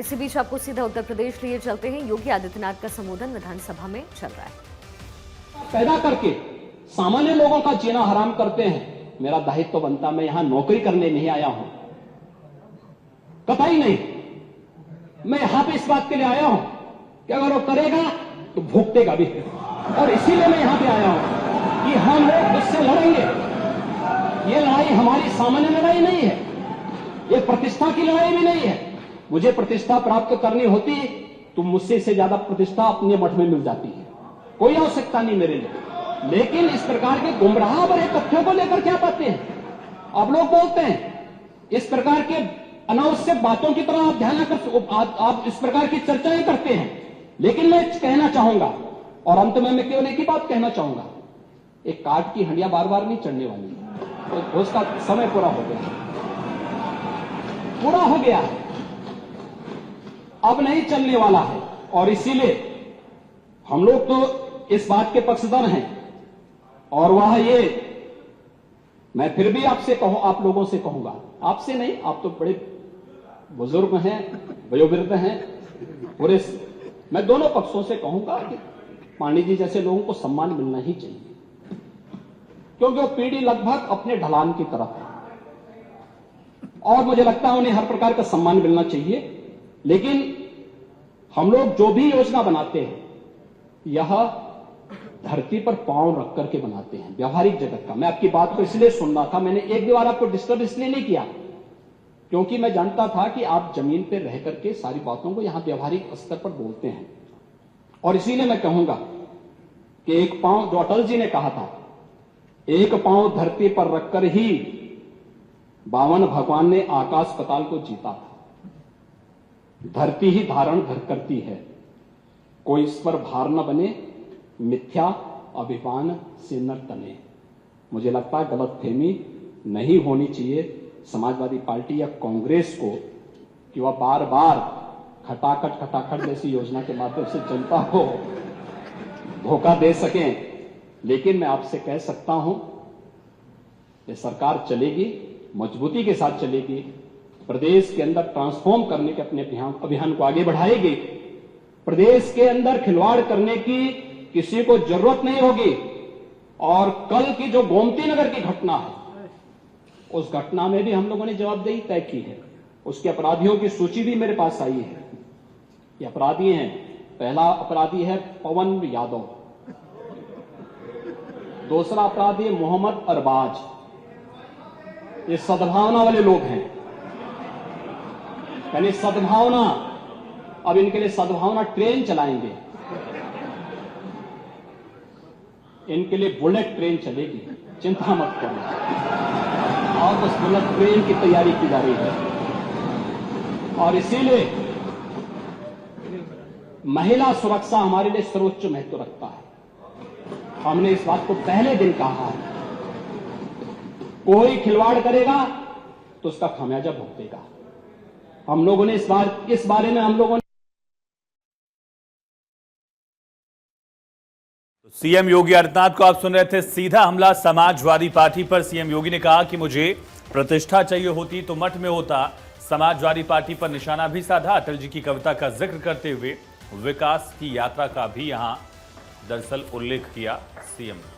इसी बीच आपको सीधा उत्तर प्रदेश लिए चलते हैं। योगी आदित्यनाथ का संबोधन विधानसभा में चल रहा है। पैदा करके सामान्य लोगों का जीना हराम करते हैं। मेरा दायित्व तो बनता, मैं यहां नौकरी करने नहीं आया हूं, कतई नहीं। मैं यहां पे इस बात के लिए आया हूं कि अगर वो करेगा तो भुगतेगा भी, और इसीलिए मैं यहां पे आया हूं कि हम लोग उससे लड़ेंगे। ये लड़ाई हमारी सामान्य लड़ाई नहीं है, ये प्रतिष्ठा की लड़ाई भी नहीं है। मुझे प्रतिष्ठा प्राप्त करनी होती तो मुझसे से ज्यादा प्रतिष्ठा अपने मठ में मिल जाती है, कोई आवश्यकता नहीं मेरे लिए। लेकिन इस प्रकार के गुमराह भरे तथ्यों को लेकर क्या बातें हैं आप लोग बोलते हैं, इस प्रकार के अनावश्यक बातों की तरह आप ध्यान आप इस प्रकार की चर्चाएं करते हैं। लेकिन मैं कहना चाहूंगा, और अंत में मैं केवल एक ही बात कहना चाहूंगा, एक काट की हंडिया बार बार नहीं चढ़ने वाली, तो उसका समय पूरा हो गया, पूरा हो गया, अब नहीं चलने वाला है। और इसीलिए हम लोग तो इस बात के पक्षधर हैं, और वह ये मैं फिर भी आपसे आप लोगों से कहूंगा, आपसे नहीं, आप तो बड़े बुजुर्ग हैं, वयोवृद्ध हैं, पूरे मैं दोनों पक्षों से कहूंगा कि पांडे जी जैसे लोगों को सम्मान मिलना ही चाहिए, क्योंकि वो पीढ़ी लगभग अपने ढलान की तरफ है और मुझे लगता है उन्हें हर प्रकार का सम्मान मिलना चाहिए। लेकिन हम लोग जो भी योजना बनाते हैं यह धरती पर पांव रख करके बनाते हैं, व्यवहारिक जगत का। मैं आपकी बात को इसलिए सुन रहा था, मैंने एक भी बार आपको डिस्टर्ब इसलिए नहीं किया क्योंकि मैं जानता था कि आप जमीन पर रह करके सारी बातों को यहां व्यवहारिक स्तर पर बोलते हैं। और इसीलिए मैं कहूंगा कि एक पांव, जो अटल जी ने कहा था, एक पांव धरती पर रखकर ही बावन भगवान ने आकाश पाताल को जीता था। धरती ही धारण करती है, कोई इस पर भार न बने, मिथ्या अभिमान से न तने। मुझे लगता है गलतफहमी नहीं होनी चाहिए समाजवादी पार्टी या कांग्रेस को कि वह बार बार खटाखट जैसी योजना के माध्यम से जनता को धोखा दे सकें। लेकिन मैं आपसे कह सकता हूं, ये सरकार चलेगी, मजबूती के साथ चलेगी, प्रदेश के अंदर ट्रांसफॉर्म करने के अपने अभियान को आगे बढ़ाएगी। प्रदेश के अंदर खिलवाड़ करने की किसी को जरूरत नहीं होगी। और कल की जो गोमती नगर की घटना है, उस घटना में भी हम लोगों ने जवाबदेही तय की है। उसके अपराधियों की सूची भी मेरे पास आई है। ये अपराधी हैं, पहला अपराधी है पवन यादव, दूसरा अपराधी है मोहम्मद अरबाज। ये सद्भावना वाले लोग हैं, यानी सद्भावना, अब इनके लिए सद्भावना ट्रेन चलाएंगे, इनके लिए बुलेट ट्रेन चलेगी, चिंता मत करो। और उस बुलेट ट्रेन की तैयारी की जा रही है। और इसीलिए महिला सुरक्षा हमारे लिए सर्वोच्च महत्व रखता है। हमने इस बात को पहले दिन कहा है, कोई खिलवाड़ करेगा तो उसका खामियाजा भुगतेगा। हम लोगों ने इस बारे में हम लोगों ने सीएम योगी आदित्यनाथ को आप सुन रहे थे। सीधा हमला समाजवादी पार्टी पर। सीएम योगी ने कहा कि मुझे प्रतिष्ठा चाहिए होती तो मठ में होता। समाजवादी पार्टी पर निशाना भी साधा। अटल जी की कविता का जिक्र करते हुए विकास की यात्रा का भी यहां दरअसल उल्लेख किया सीएम ने।